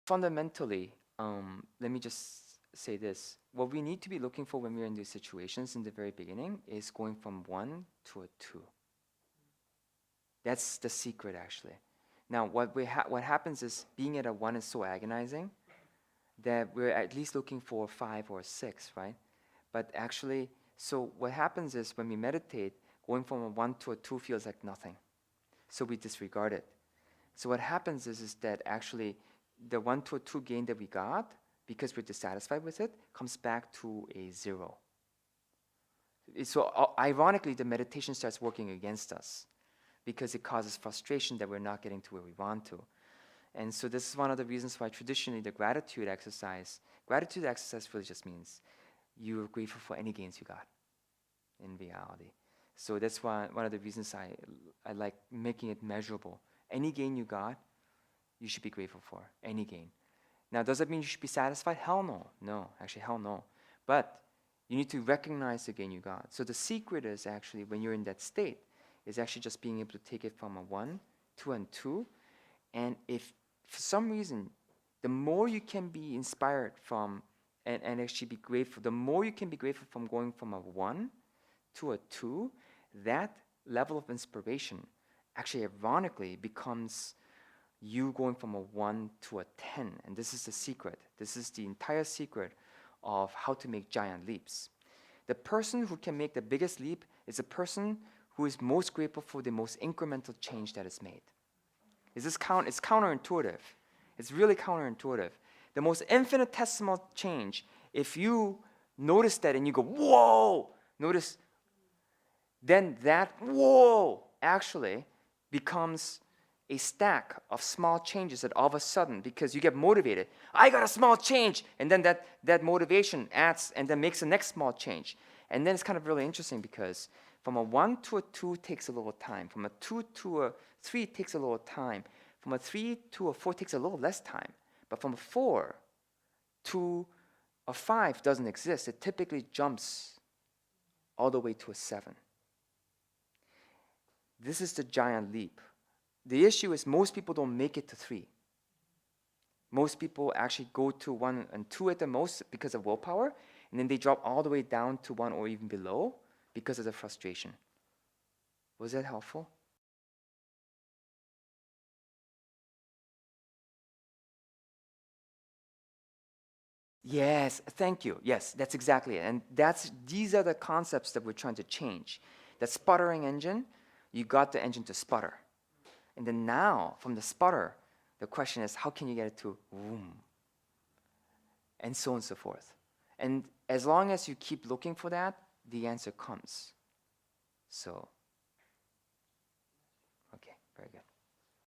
fundamentally, let me just say this. What we need to be looking for when we're in these situations in the very beginning is going from 1 to a 2. That's the secret, actually. Now, what happens is being at a 1 is so agonizing that we're at least looking for a 5 or a 6, right? But actually, so what happens is when we meditate, going from a 1 to a 2 feels like nothing. So we disregard it. So what happens is that actually the 1 to a 2 gain that we got, because we're dissatisfied with it, comes back to a 0. So ironically, the meditation starts working against us because it causes frustration that we're not getting to where we want to. And so this is one of the reasons why traditionally the gratitude exercise really just means you're grateful for any gains you got in reality. So that's why one of the reasons I like making it measurable. Any gain you got, you should be grateful for, any gain. Now, does that mean you should be satisfied? Hell no. No, actually, hell no. But you need to recognize the gain you got. So the secret is actually, when you're in that state, is actually just being able to take it from a 1, 2, and 2. And if for some reason, the more you can be inspired from and actually be grateful, the more you can be grateful from going from a 1 to a 2, that level of inspiration actually ironically becomes you going from a 1 to a 10. And this is the secret. This is the entire secret of how to make giant leaps. The person who can make the biggest leap is a person who is most grateful for the most incremental change that is made. It's counterintuitive. It's really counterintuitive. The most infinitesimal change, if you notice that and you go, whoa, notice, then that whoa actually becomes a stack of small changes that all of a sudden, because you get motivated, I got a small change, and then that motivation adds and then makes the next small change. And then it's kind of really interesting because from a 1 to a 2 takes a little time. From a 2 to a 3 takes a little time. From a 3 to a 4 takes a little less time. But from a 4 to a 5 doesn't exist. It typically jumps all the way to a 7. This is the giant leap. The issue is most people don't make it to 3. Most people actually go to 1 and 2 at the most because of willpower, and then they drop all the way down to 1 or even below because of the frustration. Was that helpful? Yes, thank you. Yes, that's exactly it. And these are the concepts that we're trying to change. The sputtering engine, you got the engine to sputter. And then now, from the sputter, the question is, how can you get it to vroom? And so on and so forth. And as long as you keep looking for that, the answer comes. So, okay, very good.